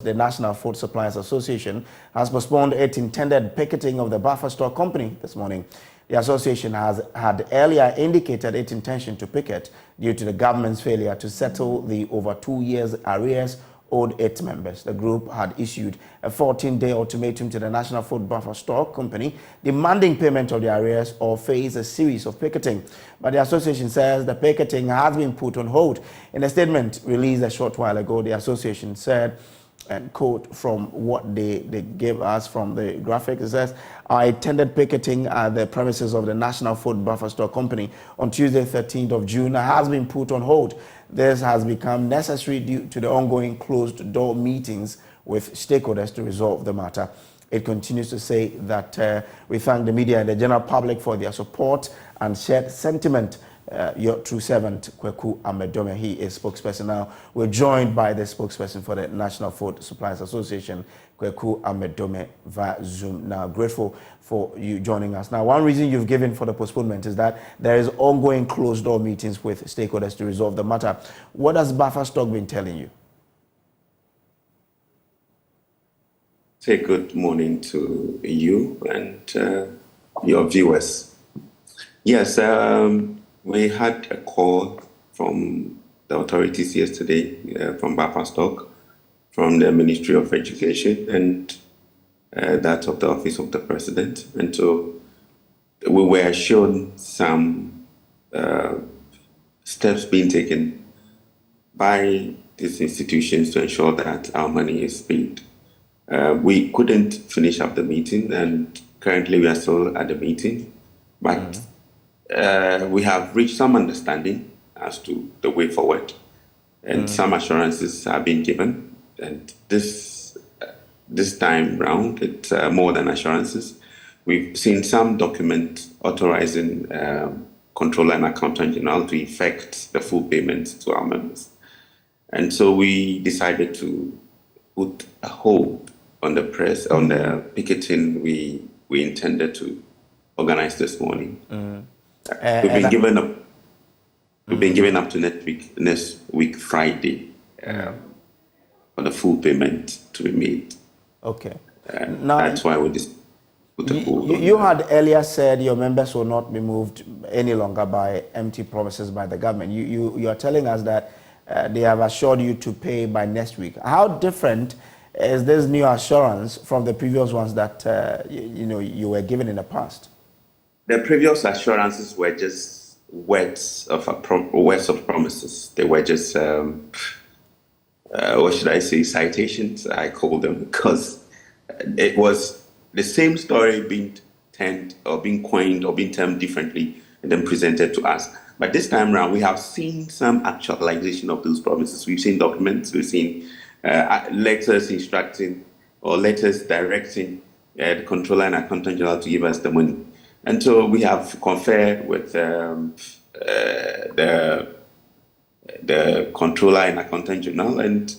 the National Food Supplieres Association has postponed its intended picketing of the buffer stock company this morning. The association had earlier indicated its intention to picket due to the government's failure to settle the over 2 years arrears owed its members. The group had issued a 14-day ultimatum to the National Food Buffer Stock Company demanding payment of the arrears or face a series of picketing. But the association says the picketing has been put on hold. In a statement released a short while ago, the association said, and quote from what they gave us from the graphic, it says, "I attended picketing at the premises of the National Food Buffer Stock Company on Tuesday, 13th of June, has been put on hold. This has become necessary due to the ongoing closed-door meetings with stakeholders to resolve the matter." It continues to say that we thank the media and the general public for their support and shared sentiment. Your true servant, Kweku Amedome, he is spokesperson. Now, we're joined by the spokesperson for the National Food Supplieres Association, Kweku Amedome, via Zoom. Now, grateful for you joining us. Now, one reason you've given for the postponement is that there is ongoing closed-door meetings with stakeholders to resolve the matter. What has Buffer Stock been telling you? Say good morning to you and your viewers. Yes, we had a call from the authorities yesterday, from Buffer Stock, from the Ministry of Education, and that of the Office of the President. And so we were shown some steps being taken by these institutions to ensure that our money is paid. We couldn't finish up the meeting, and currently we are still at the meeting, but we have reached some understanding as to the way forward, and some assurances have been given. And this time round, it's more than assurances. We've seen some document authorizing Controller and Accountant General to effect the full payments to our members. And so we decided to put a hold on the picketing we intended to organize this morning. We've been given up to next week Friday for the full payment to be made. Okay. Now that's why we just put a hold. You had earlier said your members will not be moved any longer by empty promises by the government. You are telling us that they have assured you to pay by next week. How different is this new assurance from the previous ones that you were given in the past? The previous assurances were just words of promises. They were just what should I say, citations, I call them, because it was the same story being turned or being coined or being termed differently and then presented to us. But this time around, we have seen some actualization of those promises. We've seen documents, we've seen letters instructing or letters directing the Controller and Accountant General to give us the money. And so we have conferred with the Controller and Accountant General, and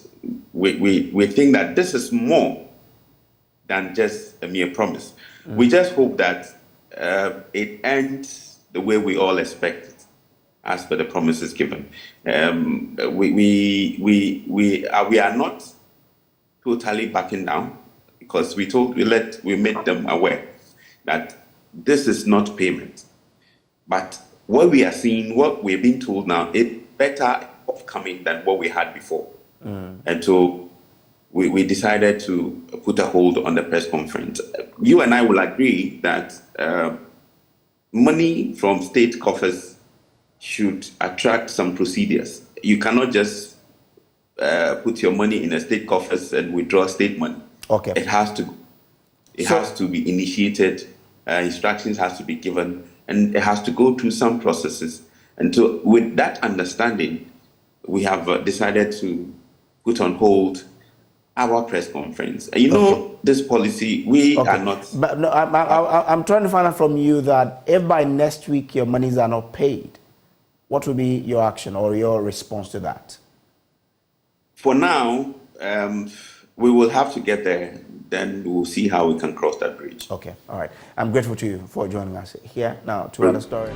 we think that this is more than just a mere promise. We just hope that it ends the way we all expect it, as per the promises given. We are not totally backing down, because we made them aware that this is not payment. But what we are seeing, what we're being told now, it's better upcoming than what we had before. And so we decided to put a hold on the press conference. You and I will agree that money from state coffers should attract some procedures. You cannot just put your money in a state coffers and withdraw state money. Okay. It has to be initiated. Instructions has to be given, and it has to go through some processes. And so with that understanding, we have decided to put on hold our press conference. This policy, we are not... But no, I'm trying to find out from you that if by next week your monies are not paid, what will be your action or your response to that? For now, we will have to get there. Then we'll see how we can cross that bridge. Okay, all right. I'm grateful to you for joining us here. Now, to another story.